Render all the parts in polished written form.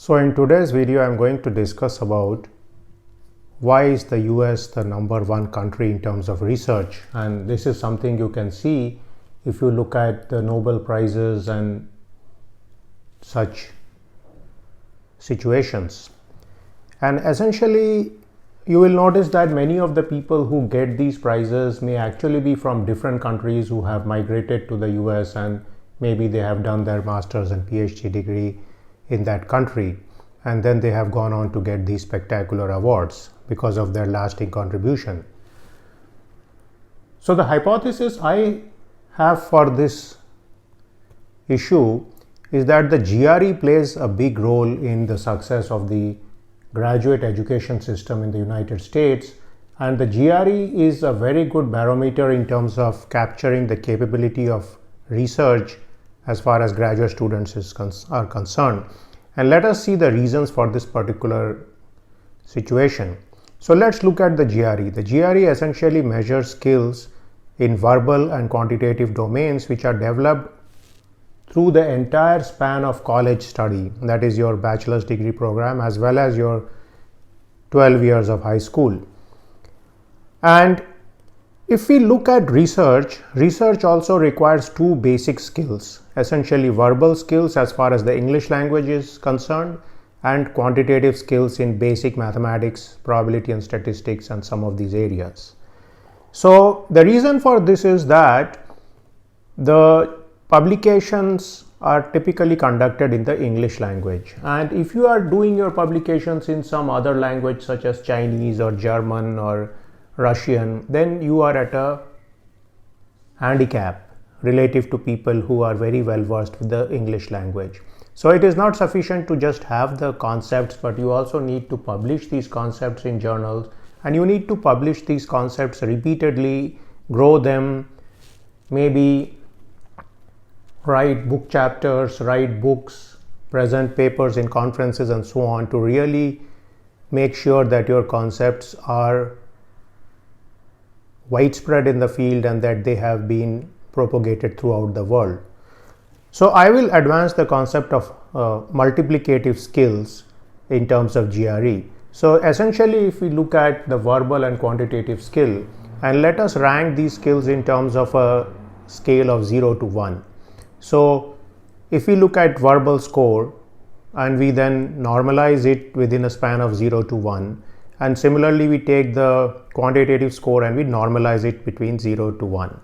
So in today's video, I'm going to discuss about why is the US the #1 country in terms of research. And this is something you can see if you look at the Nobel Prizes and such situations. And essentially, you will notice that many of the people who get these prizes may actually be from different countries who have migrated to the US, and maybe they have done their master's and PhD degree in that country, and then they have gone on to get these spectacular awards because of their lasting contribution. So the hypothesis I have for this issue is that the GRE plays a big role in the success of the graduate education system in the United States, and the GRE is a very good barometer in terms of capturing the capability of research as far as graduate students are concerned. And let us see the reasons for this particular situation. So let's look at the GRE. The GRE essentially measures skills in verbal and quantitative domains which are developed through the entire span of college study, that is your bachelor's degree program as well as your 12 years of high school. And if we look at research also requires two basic skills, essentially verbal skills as far as the English language is concerned, and quantitative skills in basic mathematics, probability and statistics, and some of these areas. So the reason for this is that the publications are typically conducted in the English language, and if you are doing your publications in some other language such as Chinese or German or Russian, then you are at a handicap relative to people who are very well versed with the English language. So it is not sufficient to just have the concepts, but you also need to publish these concepts in journals, and you need to publish these concepts repeatedly, grow them, maybe write book chapters, write books, present papers in conferences and so on, to really make sure that your concepts are widespread in the field and that they have been propagated throughout the world. So I will advance the concept of multiplicative skills in terms of GRE. So essentially, if we look at the verbal and quantitative skill, and let us rank these skills in terms of a scale of 0 to 1. So if we look at verbal score and we then normalize it within a span of 0 to 1, and similarly we take the quantitative score and we normalize it between 0 to 1.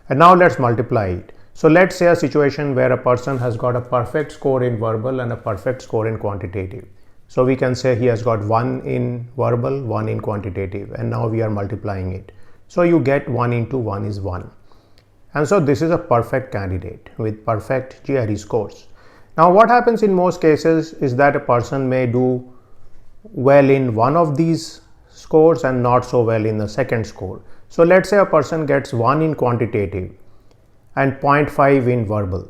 And now let's multiply it. So let's say a situation where a person has got a perfect score in verbal and a perfect score in quantitative. So we can say he has got 1 in verbal, 1 in quantitative, and now we are multiplying it. So you get 1 into 1 is 1. And so this is a perfect candidate with perfect GRE scores. Now what happens in most cases is that a person may do well in one of these scores and not so well in the second score. So let's say a person gets 1 in quantitative and 0.5 in verbal.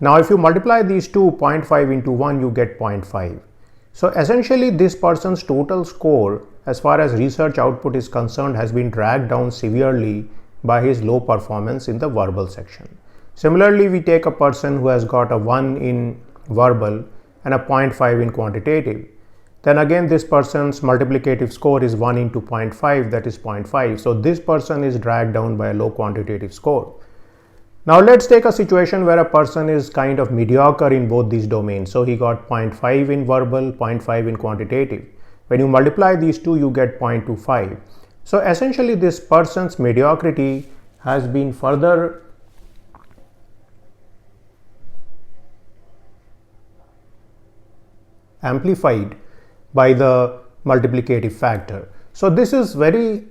Now if you multiply these two, 0.5 into 1, you get 0.5. So essentially this person's total score as far as research output is concerned has been dragged down severely by his low performance in the verbal section. Similarly, we take a person who has got a 1 in verbal and a 0.5 in quantitative. Then again this person's multiplicative score is 1 into 0.5, that is 0.5. So this person is dragged down by a low quantitative score. Now let's take a situation where a person is kind of mediocre in both these domains. So he got 0.5 in verbal, 0.5 in quantitative. When you multiply these two, you get 0.25. So essentially this person's mediocrity has been further amplified by the multiplicative factor. So this is very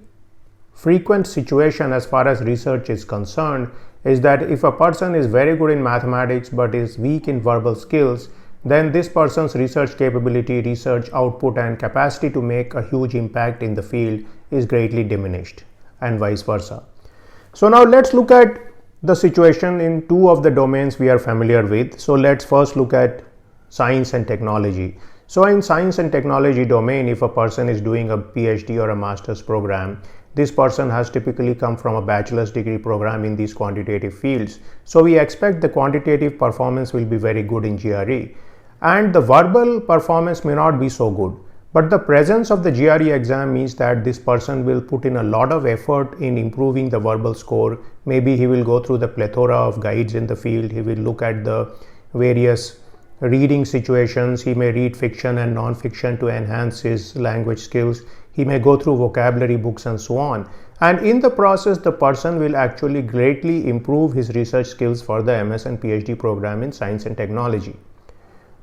frequent situation as far as research is concerned, is that if a person is very good in mathematics but is weak in verbal skills, then this person's research capability, research output, and capacity to make a huge impact in the field is greatly diminished, and vice versa. So now let's look at the situation in two of the domains we are familiar with. So let's first look at science and technology. So in science and technology domain, if a person is doing a PhD or a master's program, this person has typically come from a bachelor's degree program in these quantitative fields. So we expect the quantitative performance will be very good in GRE. and the verbal performance may not be so good. But the presence of the GRE exam means that this person will put in a lot of effort in improving the verbal score. Maybe he will go through the plethora of guides in the field. He will look at the various reading situations. He may read fiction and non-fiction to enhance his language skills. He may go through vocabulary books and so on. And in the process, the person will actually greatly improve his research skills for the MS and PhD program in science and technology.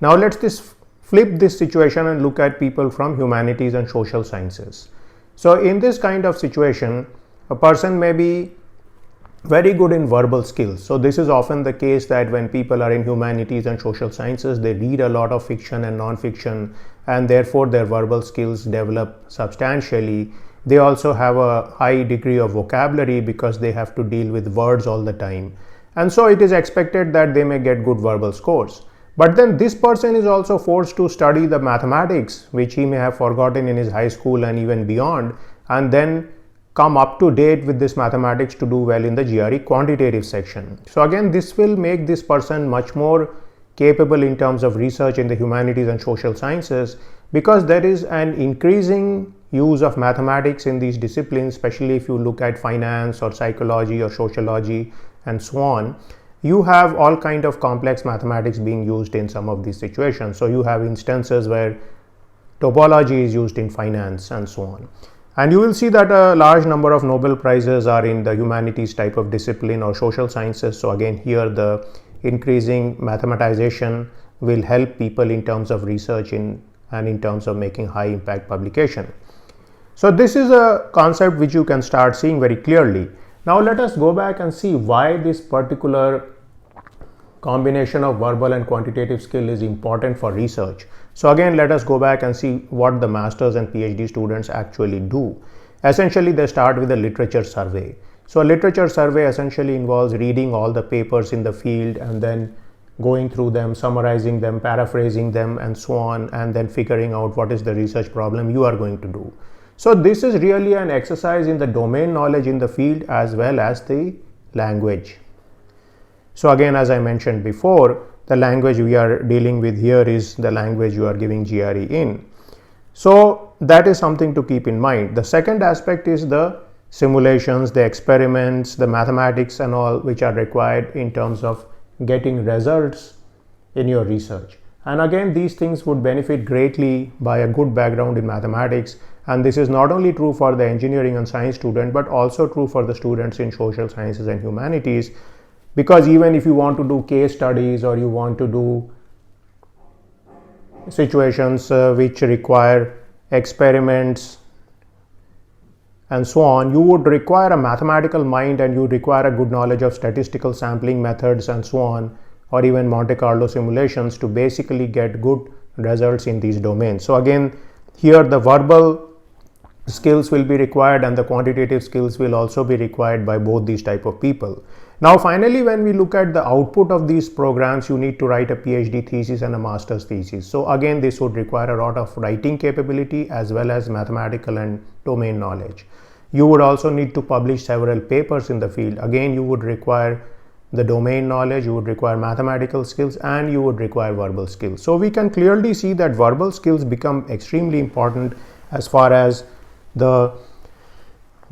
Now let's flip this situation and look at people from humanities and social sciences. So in this kind of situation, a person may be very good in verbal skills. So this is often the case that when people are in humanities and social sciences, they read a lot of fiction and non-fiction, and therefore their verbal skills develop substantially. They also have a high degree of vocabulary because they have to deal with words all the time. And so it is expected that they may get good verbal scores. But then this person is also forced to study the mathematics, which he may have forgotten in his high school and even beyond, and then come up to date with this mathematics to do well in the GRE quantitative section. So again, this will make this person much more capable in terms of research in the humanities and social sciences, because there is an increasing use of mathematics in these disciplines, especially if you look at finance or psychology or sociology and so on. You have all kind of complex mathematics being used in some of these situations. So you have instances where topology is used in finance and so on. And you will see that a large number of Nobel Prizes are in the humanities type of discipline or social sciences. So again, here the increasing mathematization will help people in terms of research and in terms of making high impact publication. So this is a concept which you can start seeing very clearly. Now let us go back and see why this particular combination of verbal and quantitative skill is important for research. So again, let us go back and see what the masters and PhD students actually do. Essentially, they start with a literature survey. So a literature survey essentially involves reading all the papers in the field and then going through them, summarizing them, paraphrasing them and so on, and then figuring out what is the research problem you are going to do. So this is really an exercise in the domain knowledge in the field as well as the language. So again, as I mentioned before, the language we are dealing with here is the language you are giving GRE in. So that is something to keep in mind. The second aspect is the simulations, the experiments, the mathematics and all which are required in terms of getting results in your research. And again, these things would benefit greatly by a good background in mathematics. And this is not only true for the engineering and science student, but also true for the students in social sciences and humanities. Because even if you want to do case studies or you want to do situations which require experiments and so on, you would require a mathematical mind and you would require a good knowledge of statistical sampling methods and so on, or even Monte Carlo simulations to basically get good results in these domains. So again, here the verbal skills will be required and the quantitative skills will also be required by both these type of people. Now finally, when we look at the output of these programs, you need to write a PhD thesis and a master's thesis. So again, this would require a lot of writing capability as well as mathematical and domain knowledge. You would also need to publish several papers in the field. Again, you would require the domain knowledge, you would require mathematical skills, and you would require verbal skills. So we can clearly see that verbal skills become extremely important as far as the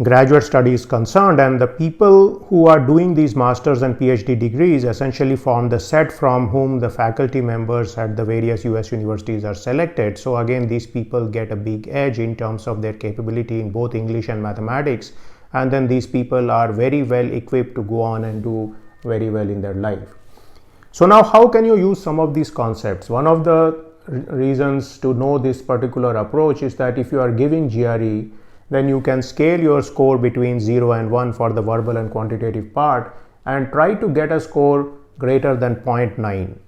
graduate study is concerned, and the people who are doing these masters and PhD degrees essentially form the set from whom the faculty members at the various US universities are selected. So again, these people get a big edge in terms of their capability in both English and mathematics, and then these people are very well equipped to go on and do very well in their life. So now how can you use some of these concepts? One of the reasons to know this particular approach is that if you are giving GRE, then you can scale your score between 0 and 1 for the verbal and quantitative part and try to get a score greater than 0.9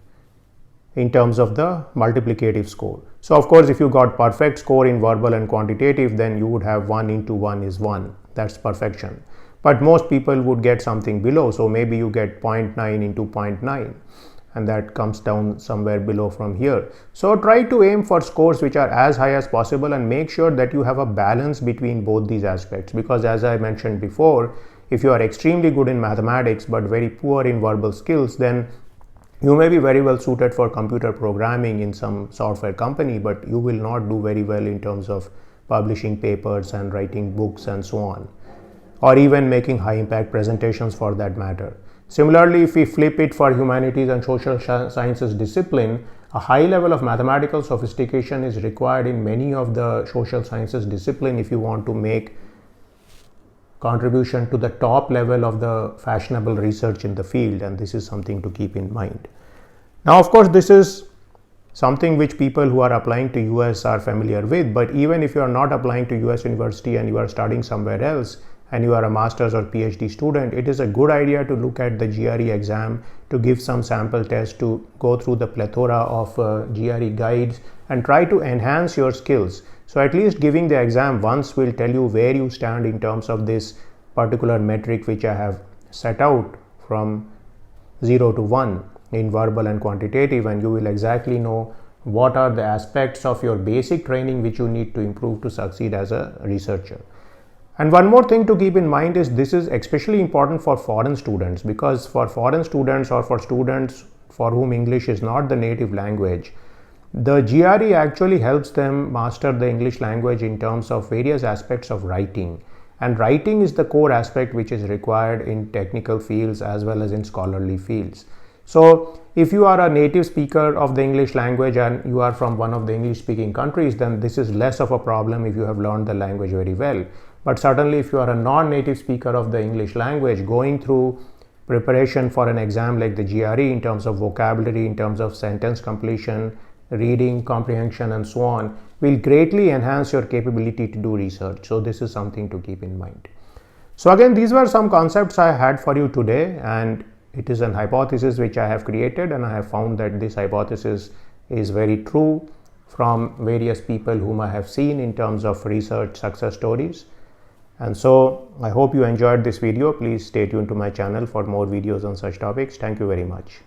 in terms of the multiplicative score. So of course, if you got perfect score in verbal and quantitative, then you would have 1 into 1 is 1. That's perfection. But most people would get something below. So maybe you get 0.9 into 0.9. And that comes down somewhere below from here. So try to aim for scores which are as high as possible and make sure that you have a balance between both these aspects, because as I mentioned before, if you are extremely good in mathematics but very poor in verbal skills, then You may be very well suited for computer programming in some software company, but you will not do very well in terms of publishing papers and writing books and so on, or even making high impact presentations for that matter. Similarly, if we flip it for humanities and social sciences discipline, a high level of mathematical sophistication is required in many of the social sciences discipline if you want to make contribution to the top level of the fashionable research in the field, and this is something to keep in mind. Now, of course, this is something which people who are applying to US are familiar with, but even if you are not applying to US university and you are studying somewhere else and you are a master's or PhD student, it is a good idea to look at the GRE exam, to give some sample tests, to go through the plethora of GRE guides and try to enhance your skills. So at least giving the exam once will tell you where you stand in terms of this particular metric which I have set out from 0 to 1 in verbal and quantitative, and you will exactly know what are the aspects of your basic training which you need to improve to succeed as a researcher. And one more thing to keep in mind is this is especially important for foreign students, because for foreign students or for students for whom English is not the native language, the GRE actually helps them master the English language in terms of various aspects of writing. And writing is the core aspect which is required in technical fields as well as in scholarly fields. So if you are a native speaker of the English language and you are from one of the English speaking countries, then this is less of a problem if you have learned the language very well. But certainly if you are a non-native speaker of the English language, going through preparation for an exam like the GRE in terms of vocabulary, in terms of sentence completion, reading comprehension and so on, will greatly enhance your capability to do research. So this is something to keep in mind. So again, these were some concepts I had for you today, and it is an hypothesis which I have created, and I have found that this hypothesis is very true from various people whom I have seen in terms of research success stories. And so I hope you enjoyed this video. Please stay tuned to my channel for more videos on such topics. Thank you very much.